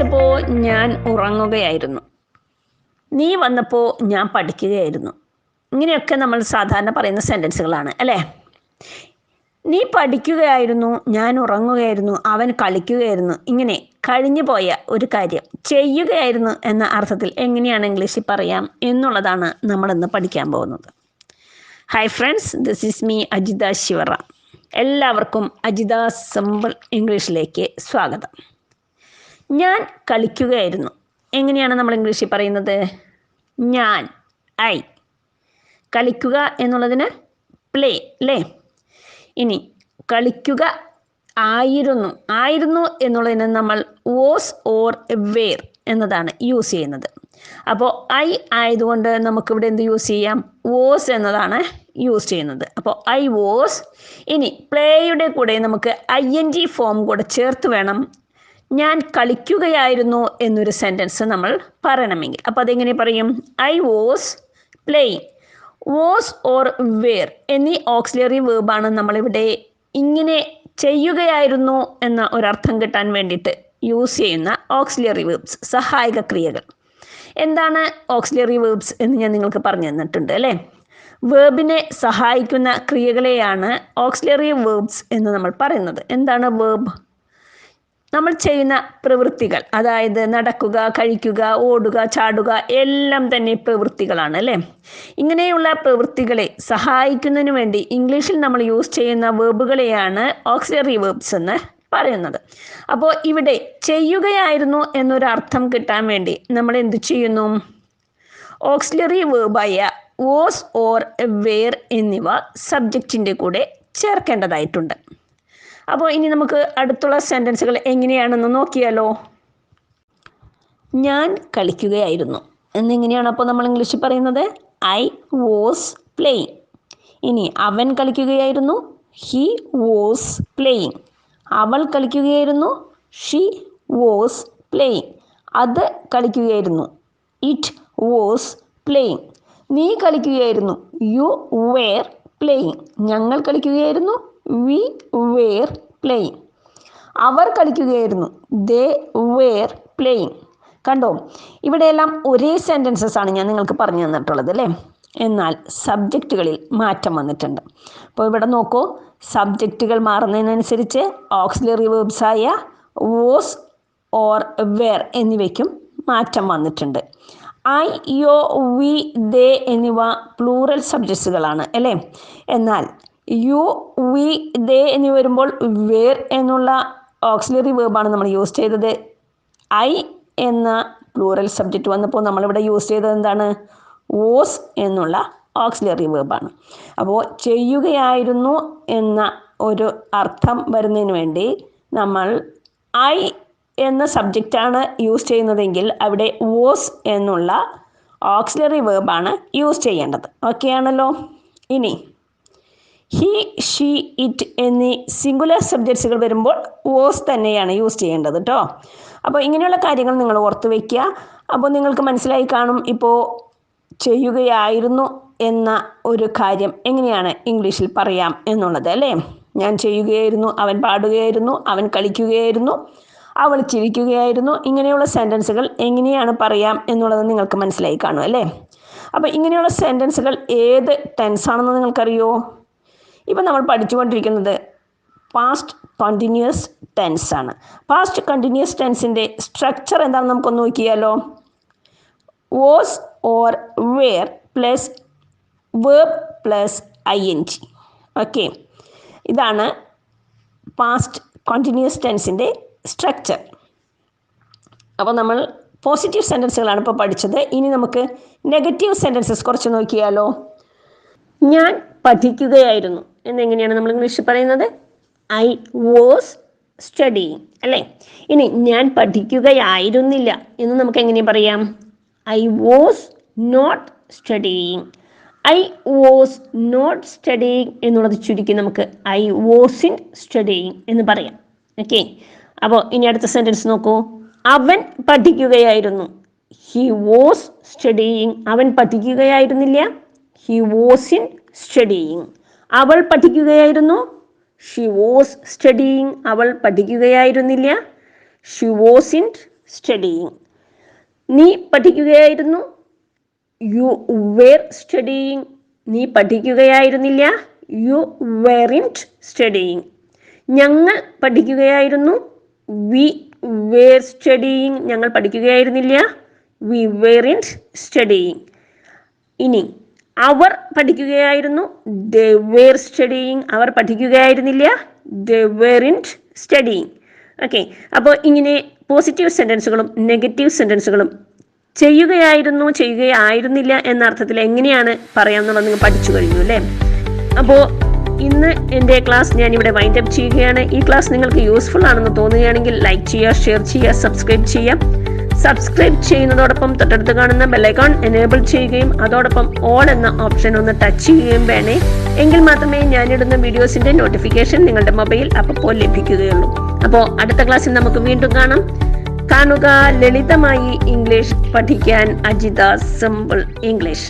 പ്പോൾ ഞാൻ ഉറങ്ങുകയായിരുന്നു. നീ വന്നപ്പോൾ ഞാൻ പഠിക്കുകയായിരുന്നു. ഇങ്ങനെയൊക്കെ നമ്മൾ സാധാരണ പറയുന്ന സെൻറ്റൻസുകളാണ് അല്ലേ? നീ പഠിക്കുകയായിരുന്നു, ഞാൻ ഉറങ്ങുകയായിരുന്നു, അവൻ കളിക്കുകയായിരുന്നു. ഇങ്ങനെ കഴിഞ്ഞു പോയ ഒരു കാര്യം ചെയ്യുകയായിരുന്നു എന്ന അർത്ഥത്തിൽ എങ്ങനെയാണ് ഇംഗ്ലീഷിൽ പറയാം എന്നുള്ളതാണ് നമ്മളിന്ന് പഠിക്കാൻ പോകുന്നത്. Hi friends, this is me Ajitha Sivaram. എല്ലാവർക്കും അജിത സിമ്പിൾ ഇംഗ്ലീഷിലേക്ക് സ്വാഗതം. ഞാൻ കളിക്കുകയായിരുന്നു. എങ്ങനെയാണ് നമ്മൾ ഇംഗ്ലീഷിൽ പറയുന്നത്? ഞാൻ, ഐ. കളിക്കുക എന്നുള്ളതിന് പ്ലേ അല്ലേ? ഇനി കളിക്കുക ആയിരുന്നു. ആയിരുന്നു എന്നുള്ളതിന് നമ്മൾ വാസ് ഓർ വേർ എന്നതാണ് യൂസ് ചെയ്യുന്നത്. അപ്പോൾ ഐ ആയതുകൊണ്ട് നമുക്കിവിടെ എന്ത് യൂസ് ചെയ്യാം? വാസ് എന്നതാണ് യൂസ് ചെയ്യുന്നത്. അപ്പോൾ ഐ വാസ്. ഇനി പ്ലേയുടെ കൂടെ നമുക്ക് ING ഫോം കൂടെ ചേർത്ത് വേണം ഞാൻ കളിക്കുകയായിരുന്നു എന്നൊരു സെൻറ്റൻസ് നമ്മൾ പറയണമെങ്കിൽ. അപ്പോൾ അതെങ്ങനെ പറയും? I was playing. Was or were എന്നീ ഓക്സിലറി വേർബാണ് നമ്മളിവിടെ ഇങ്ങനെ ചെയ്യുകയായിരുന്നു എന്ന ഒരർത്ഥം കിട്ടാൻ വേണ്ടിയിട്ട് യൂസ് ചെയ്യുന്ന ഓക്സിലറി വേർബ്സ്, സഹായക ക്രിയകൾ. എന്താണ് ഓക്സിലറി വേർബ്സ് എന്ന് ഞാൻ നിങ്ങൾക്ക് പറഞ്ഞു തന്നിട്ടുണ്ട് അല്ലേ? വേർബിനെ സഹായിക്കുന്ന ക്രിയകളെയാണ് ഓക്സിലറി വേർബ്സ് എന്ന് നമ്മൾ പറയുന്നത്. എന്താണ് വേർബ്? നമ്മൾ ചെയ്യുന്ന പ്രവൃത്തികൾ, അതായത് നടക്കുക, കഴിക്കുക, ഓടുക, ചാടുക എല്ലാം തന്നെ പ്രവൃത്തികളാണ് അല്ലേ? ഇങ്ങനെയുള്ള പ്രവൃത്തികളെ സഹായിക്കുന്നതിന് വേണ്ടി ഇംഗ്ലീഷിൽ നമ്മൾ യൂസ് ചെയ്യുന്ന വേർബുകളെയാണ് ഓക്സിലറി വേർബ്സ് എന്ന് പറയുന്നത്. അപ്പോൾ ഇവിടെ ചെയ്യുകയായിരുന്നു എന്നൊരർത്ഥം കിട്ടാൻ വേണ്ടി നമ്മൾ എന്ത് ചെയ്യുന്നു? ഓക്സിലറി വേർബായ വാസ് ഓർ വേർ എന്നിവ സബ്ജക്റ്റിൻ്റെ കൂടെ ചേർക്കേണ്ടതായിട്ടുണ്ട്. അപ്പോൾ ഇനി നമുക്ക് അടുത്തുള്ള സെൻറ്റൻസുകൾ എങ്ങനെയാണെന്ന് നോക്കിയാലോ? ഞാൻ കളിക്കുകയായിരുന്നു എന്നെങ്ങനെയാണ് അപ്പോൾ നമ്മൾ ഇംഗ്ലീഷിൽ പറയുന്നത്? I was playing. ഇനി അവൻ കളിക്കുകയായിരുന്നു, ഹി വാസ് പ്ലേയിങ്. അവൾ കളിക്കുകയായിരുന്നു, ഷീ വാസ് പ്ലേയിങ്. അത് കളിക്കുകയായിരുന്നു, ഇറ്റ് വാസ് പ്ലേയിങ്. നീ കളിക്കുകയായിരുന്നു, യു വേർ പ്ലേയിങ്. ഞങ്ങൾ കളിക്കുകയായിരുന്നു, വി വേർ പ്ലേയിങ്. അവർ കളിക്കുകയായിരുന്നു, ദേ വേർ പ്ലേയിങ്. കണ്ടോ, ഇവിടെയെല്ലാം ഒരേ സെൻറ്റൻസസ് ആണ് ഞാൻ നിങ്ങൾക്ക് പറഞ്ഞു തന്നിട്ടുള്ളത് അല്ലേ? എന്നാൽ സബ്ജക്റ്റുകളിൽ മാറ്റം വന്നിട്ടുണ്ട്. അപ്പോൾ ഇവിടെ നോക്കൂ, സബ്ജക്റ്റുകൾ മാറുന്നതിനനുസരിച്ച് ഓക്സിലറി വേർബ്സായ വാസ് ഓർ വേർ എന്നിവയ്ക്കും മാറ്റം വന്നിട്ടുണ്ട്. ഐ, യോ, വി, ദേ എന്നിവ പ്ലൂറൽ സബ്ജക്ട്സുകളാണ് അല്ലേ? എന്നാൽ യു, വി, ദേ എന്നിവ വരുമ്പോൾ വേർ എന്നുള്ള ഓക്സിലറി വേർബാണ് നമ്മൾ യൂസ് ചെയ്തത്. ഐ എന്ന പ്ലൂറൽ സബ്ജക്റ്റ് വന്നപ്പോൾ നമ്മളിവിടെ യൂസ് ചെയ്തത് എന്താണ്? വാസ് എന്നുള്ള ഓക്സിലറി വേർബാണ്. അപ്പോൾ ചെയ്യുകയായിരുന്നു എന്ന ഒരു അർത്ഥം വരുന്നതിന് വേണ്ടി നമ്മൾ ഐ എന്ന സബ്ജക്റ്റാണ് യൂസ് ചെയ്യുന്നതെങ്കിൽ അവിടെ വാസ് എന്നുള്ള ഓക്സിലറി വേർബാണ് യൂസ് ചെയ്യേണ്ടത്. ഓക്കെ ആണല്ലോ? ഇനി ഹി, ഷീ, ഇറ്റ് എന്നീ സിംഗുലർ സബ്ജക്ട്സുകൾ വരുമ്പോൾ വാസ് തന്നെയാണ് യൂസ് ചെയ്യേണ്ടത് കേട്ടോ. അപ്പോൾ ഇങ്ങനെയുള്ള കാര്യങ്ങൾ നിങ്ങൾ ഓർത്ത് വയ്ക്കുക. അപ്പോൾ നിങ്ങൾക്ക് മനസ്സിലായി കാണും ഇപ്പോൾ ചെയ്യുകയായിരുന്നു എന്ന ഒരു കാര്യം എങ്ങനെയാണ് ഇംഗ്ലീഷിൽ പറയാം എന്നുള്ളത് അല്ലേ? ഞാൻ ചെയ്യുകയായിരുന്നു, അവൻ പാടുകയായിരുന്നു, അവൻ കളിക്കുകയായിരുന്നു, അവൾ ചിരിക്കുകയായിരുന്നു. ഇങ്ങനെയുള്ള സെൻറ്റൻസുകൾ എങ്ങനെയാണ് പറയാം എന്നുള്ളത് നിങ്ങൾക്ക് മനസ്സിലായി കാണും അല്ലേ? അപ്പോൾ ഇങ്ങനെയുള്ള സെൻറ്റൻസുകൾ ഏത് ടെൻസാണെന്ന് നിങ്ങൾക്കറിയോ? ഇപ്പം നമ്മൾ പഠിച്ചുകൊണ്ടിരിക്കുന്നത് പാസ്റ്റ് കണ്ടിന്യൂസ് ടെൻസ് ആണ്. പാസ്റ്റ് കണ്ടിന്യൂസ് ടെൻസിൻ്റെ സ്ട്രക്ചർ എന്താണെന്ന് നമുക്കൊന്ന് നോക്കിയാലോ? Was or were plus verb plus ING. Okay, ഇതാണ് പാസ്റ്റ് കണ്ടിന്യൂസ് ടെൻസിൻ്റെ സ്ട്രക്ചർ. അപ്പോൾ നമ്മൾ പോസിറ്റീവ് സെൻറ്റൻസുകളാണ് ഇപ്പോൾ പഠിച്ചത്. ഇനി നമുക്ക് നെഗറ്റീവ് സെൻറ്റൻസസ് കുറച്ച് നോക്കിയാലോ? ഞാൻ പഠിക്കുകയായിരുന്നു എന്നെങ്ങനെയാണ് നമ്മൾ ഇംഗ്ലീഷിൽ പറയുന്നത്? ഐ വാസ് സ്റ്റഡിയിങ് അല്ലേ? ഇനി ഞാൻ പഠിക്കുകയായിരുന്നില്ല എന്ന് നമുക്ക് എങ്ങനെ പറയാം? I was not studying. I was not studying എന്നുള്ളത് ചുരുക്കി നമുക്ക് ഐ വാസിൻ സ്റ്റഡിയിങ് എന്ന് പറയാം. ഓക്കെ, അപ്പോൾ ഇനി അടുത്ത സെൻറ്റൻസ് നോക്കൂ. അവൻ പഠിക്കുകയായിരുന്നു, ഹി വാസ് സ്റ്റഡിയിങ്. അവൻ പഠിക്കുകയായിരുന്നില്ല, ഹി വാസിൻ സ്റ്റഡിയിങ്. അവൾ പഠിക്കുകയായിരുന്നു, ഷി വാസ് സ്റ്റഡിയിങ്. അവൾ പഠിക്കുകയായിരുന്നില്ല, ഷി വാസിൻറ്റ് studying. നീ പഠിക്കുകയായിരുന്നു. You were studying. നീ പഠിക്കുകയായിരുന്നില്ല. You weren't studying. ഞങ്ങൾ പഠിക്കുകയായിരുന്നു. We were studying. ഞങ്ങൾ പഠിക്കുകയായിരുന്നില്ല. We weren't studying. ഇനി അവർ പഠിക്കുകയായിരുന്നു. They were studying. അവർ പഠിക്കുകയായിരുന്നില്ല. They weren't studying. ഓക്കെ, അപ്പോൾ ഇങ്ങനെ പോസിറ്റീവ് സെൻറ്റൻസുകളും നെഗറ്റീവ് സെൻറ്റൻസുകളും ചെയ്യുകയായിരുന്നു, ചെയ്യുകയായിരുന്നില്ല എന്ന അർത്ഥത്തിൽ എങ്ങനെയാണ് പറയാമെന്നുള്ളത് നിങ്ങൾ പഠിച്ചു കഴിഞ്ഞു അല്ലേ? അപ്പോൾ ഇന്ന് എൻ്റെ ക്ലാസ് ഞാനിവിടെ വൈൻഡ് അപ്പ് ചെയ്യുകയാണ്. ഈ ക്ലാസ് നിങ്ങൾക്ക് യൂസ്ഫുൾ ആണെന്ന് തോന്നുകയാണെങ്കിൽ ലൈക്ക് ചെയ്യുക, ഷെയർ ചെയ്യുക, സബ്സ്ക്രൈബ് ചെയ്യുക. സബ്സ്ക്രൈബ് ചെയ്യുന്നതോടൊപ്പം തൊട്ടടുത്ത് കാണുന്ന ബെല്ലൈക്കോൺ എനേബിൾ ചെയ്യുകയും അതോടൊപ്പം ഓൾ എന്ന ഓപ്ഷൻ ഒന്ന് ടച്ച് ചെയ്യുകയും വേണേ. എങ്കിൽ മാത്രമേ ഞാനിടുന്ന വീഡിയോസിൻ്റെ നോട്ടിഫിക്കേഷൻ നിങ്ങളുടെ മൊബൈൽ അപ്പോൾ ലഭിക്കുകയുള്ളൂ. അപ്പോൾ അടുത്ത ക്ലാസ്സിൽ നമുക്ക് വീണ്ടും കാണുക. ലളിതമായി ഇംഗ്ലീഷ് പഠിക്കാൻ അജിത സിമ്പിൾ ഇംഗ്ലീഷ്.